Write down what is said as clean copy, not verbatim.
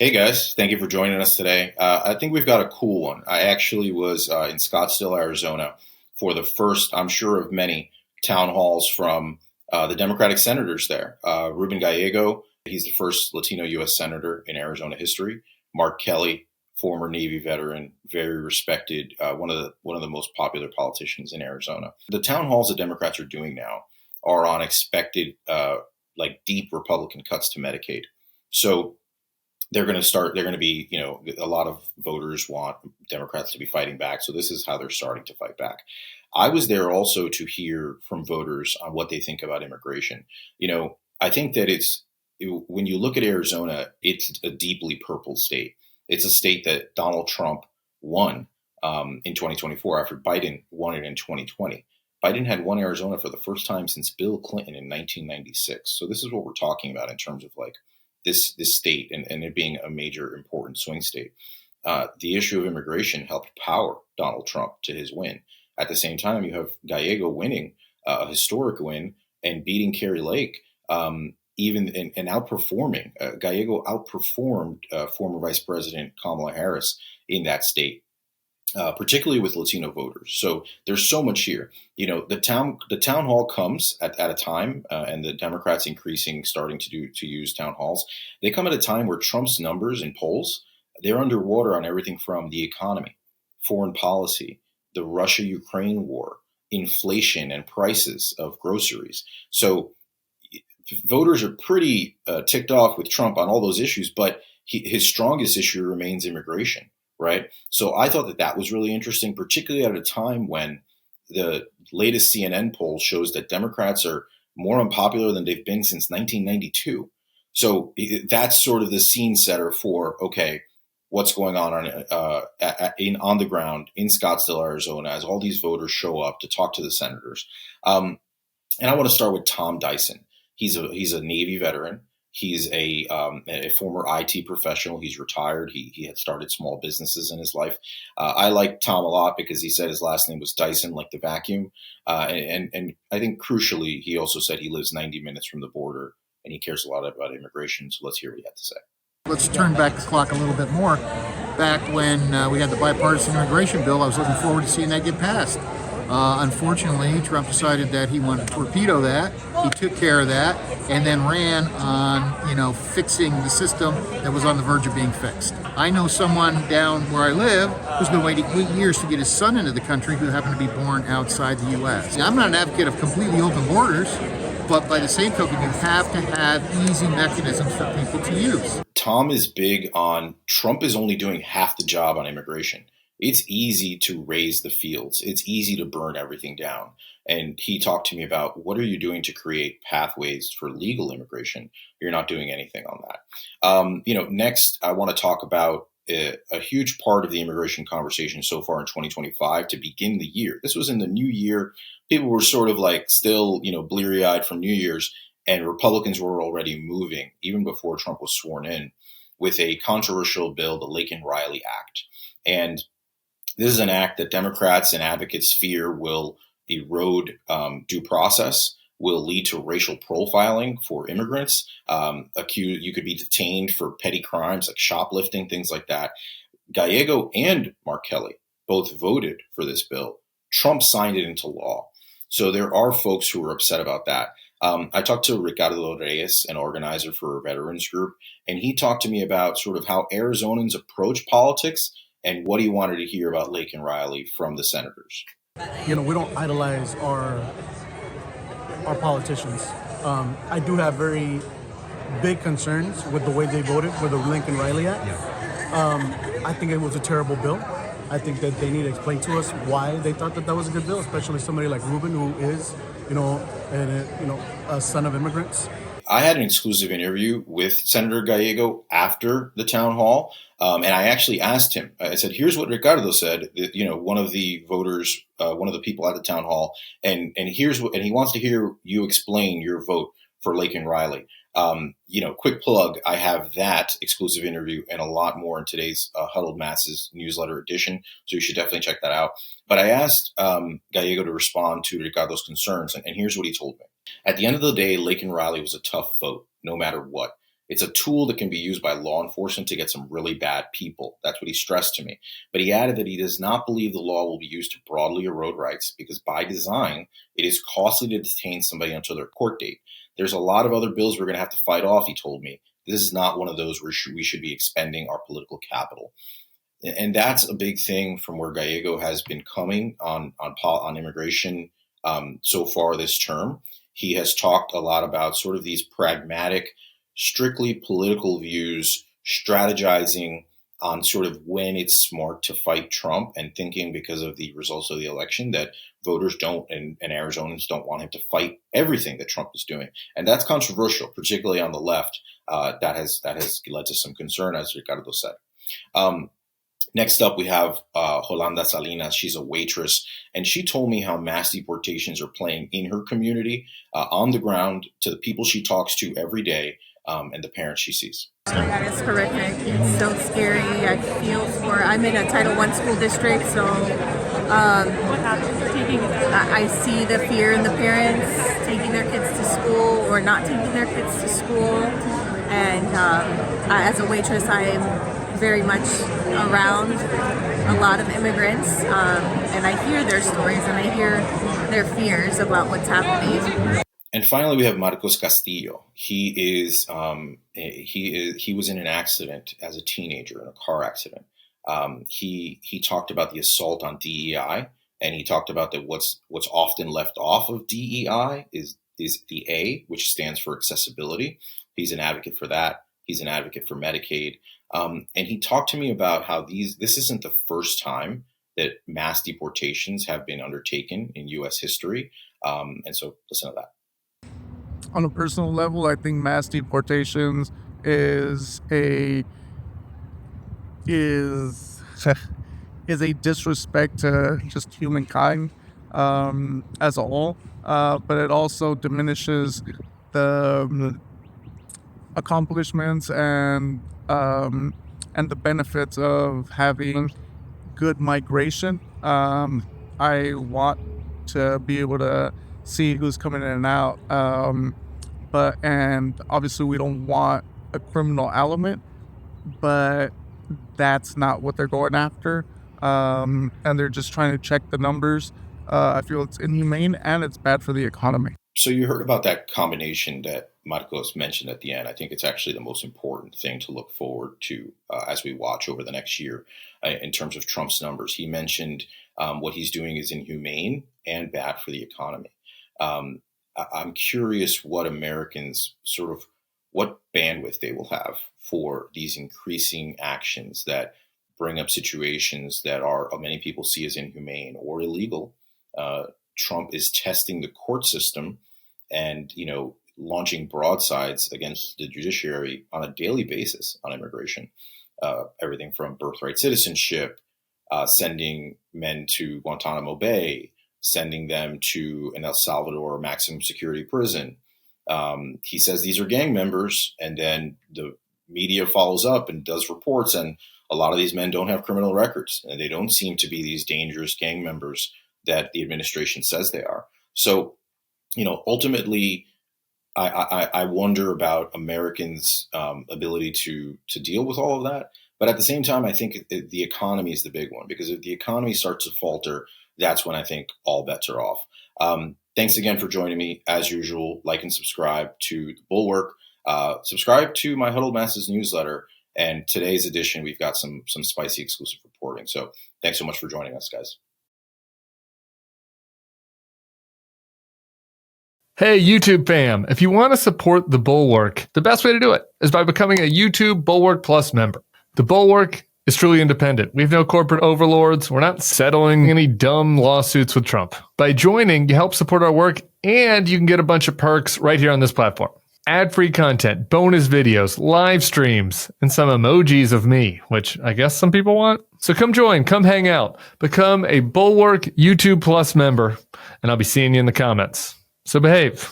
Hey guys, thank you for joining us today. I think we've got a cool one. I actually was in Scottsdale, Arizona for the first, I'm sure, of many town halls from the Democratic senators there. Ruben Gallego, he's the first Latino U.S. senator in Arizona history. Mark Kelly, former Navy veteran, very respected, one of the most popular politicians in Arizona. The town halls that Democrats are doing now are on expected, deep Republican cuts to Medicaid. So they're going to be, a lot of voters want Democrats to be fighting back. So this is how they're starting to fight back. I was there also to hear from voters on what they think about immigration. I think that when you look at Arizona, it's a deeply purple state. It's a state that Donald Trump won in 2024 after Biden won it in 2020. Biden had won Arizona for the first time since Bill Clinton in 1996. So this is what we're talking about in terms of this state and it being a major important swing state. The issue of immigration helped power Donald Trump to his win. At the same time, you have Gallego winning a historic win and beating Kari Lake, even and outperforming. Gallego outperformed former Vice President Kamala Harris in that state. Particularly with Latino voters. So there's so much here. The town hall comes at a time, and the Democrats starting to use town halls. They come at a time where Trump's numbers in polls, they're underwater on everything from the economy, foreign policy, the Russia-Ukraine war, inflation, and prices of groceries. So voters are pretty ticked off with Trump on all those issues, but his strongest issue remains immigration. Right. So I thought that was really interesting, particularly at a time when the latest CNN poll shows that Democrats are more unpopular than they've been since 1992. So that's sort of the scene setter for, okay, what's going on the ground in Scottsdale, Arizona, as all these voters show up to talk to the senators. And I want to start with Tom Dyson. He's a Navy veteran. He's a former IT professional. He's retired. He had started small businesses in his life. I like Tom a lot because he said his last name was Dyson, like the vacuum. And I think crucially, he also said he lives 90 minutes from the border and he cares a lot about immigration. So let's hear what he had to say. Let's turn back the clock a little bit more. Back when we had the bipartisan immigration bill, I was looking forward to seeing that get passed. Unfortunately, Trump decided that he wanted to torpedo that. He took care of that and then ran on, fixing the system that was on the verge of being fixed. I know someone down where I live who's been waiting 8 years to get his son into the country who happened to be born outside the U.S. Now, I'm not an advocate of completely open borders, but by the same token, you have to have easy mechanisms for people to use. Tom is big on Trump is only doing half the job on immigration. It's easy to raise the fields. It's easy to burn everything down. And he talked to me about what are you doing to create pathways for legal immigration? You're not doing anything on that. Next, I want to talk about a huge part of the immigration conversation so far in 2025 to begin the year. This was in the new year. People were sort of still, bleary-eyed from New Year's, and Republicans were already moving, even before Trump was sworn in, with a controversial bill, the Laken Riley Act. And this is an act that Democrats and advocates fear will erode due process, will lead to racial profiling for immigrants. You could be detained for petty crimes like shoplifting, things like that. Gallego and Mark Kelly both voted for this bill. Trump signed it into law. So there are folks who are upset about that. I talked to Ricardo Reyes, an organizer for a veterans group, and he talked to me about sort of how Arizonans approach politics and what he wanted to hear about Laken Riley from the senators. We don't idolize our politicians. I do have very big concerns with the way they voted for the Laken Riley Act. I think it was a terrible bill. I think that they need to explain to us why they thought that was a good bill, especially somebody like Ruben, who is, a son of immigrants. I had an exclusive interview with Senator Gallego after the town hall, and I actually asked him. I said, "Here's what Ricardo said." One of the voters, one of the people at the town hall, and here's what, and he wants to hear you explain your vote for Laken Riley. Quick plug, I have that exclusive interview and a lot more in today's Huddled Masses newsletter edition, so you should definitely check that out. But I asked Gallego to respond to Ricardo's concerns, and here's what he told me. At the end of the day, Laken Riley was a tough vote, no matter what. It's a tool that can be used by law enforcement to get some really bad people. That's what he stressed to me. But he added that he does not believe the law will be used to broadly erode rights because by design, it is costly to detain somebody until their court date. There's a lot of other bills we're going to have to fight off, he told me. This is not one of those where we should be expending our political capital. And that's a big thing from where Gallego has been coming on immigration so far this term. He has talked a lot about sort of these pragmatic, strictly political views, strategizing on sort of when it's smart to fight Trump and thinking because of the results of the election that voters don't and Arizonans don't want him to fight everything that Trump is doing. And that's controversial, particularly on the left. That has led to some concern, as Ricardo said. Next up, we have Yolanda Salinas. She's a waitress, and she told me how mass deportations are playing in her community, on the ground, to the people she talks to every day, and the parents she sees. That is horrific. It's so scary. I feel for. I'm in a Title I school district, so I see the fear in the parents taking their kids to school or not taking their kids to school. And as a waitress, I am very much around a lot of immigrants, and I hear their stories and I hear their fears about what's happening. And finally, we have Marcos Castillo. He was in an accident as a teenager, in a car accident. He talked about the assault on DEI, and he talked about that what's often left off of DEI is the A, which stands for accessibility. He's an advocate for that. He's an advocate for Medicaid. And he talked to me about how this isn't the first time that mass deportations have been undertaken in U.S. history. And so listen to that. On a personal level, I think mass deportations is a disrespect to just humankind as a whole, but it also diminishes the accomplishments and the benefits of having good migration. I want to be able to see who's coming in and out, and obviously we don't want a criminal element, but that's not what they're going after, and they're just trying to check the numbers. I feel it's inhumane and it's bad for the economy. So you heard about that combination that Marcos mentioned at the end. I think it's actually the most important thing to look forward to as we watch over the next year in terms of Trump's numbers. He mentioned what he's doing is inhumane and bad for the economy. I'm curious what Americans what bandwidth they will have for these increasing actions that bring up situations that many people see as inhumane or illegal. Trump is testing the court system and, launching broadsides against the judiciary on a daily basis on immigration. Everything from birthright citizenship, sending men to Guantanamo Bay, sending them to an El Salvador maximum security prison. He says these are gang members, and then the media follows up and does reports, and a lot of these men don't have criminal records, and they don't seem to be these dangerous gang members that the administration says they are. So, ultimately, I wonder about Americans' ability to deal with all of that. But at the same time, I think the economy is the big one, because if the economy starts to falter, that's when I think all bets are off. Thanks again for joining me. As usual, like and subscribe to the Bulwark. Subscribe to my Huddled Masses newsletter. And today's edition, we've got some spicy exclusive reporting. So thanks so much for joining us, guys. Hey, YouTube fam, if you want to support The Bulwark, the best way to do it is by becoming a YouTube Bulwark Plus member. The Bulwark is truly independent. We have no corporate overlords. We're not settling any dumb lawsuits with Trump. By joining, you help support our work, and you can get a bunch of perks right here on this platform. Ad-free content, bonus videos, live streams, and some emojis of me, which I guess some people want. So come join, come hang out, become a Bulwark YouTube Plus member, and I'll be seeing you in the comments. So behave.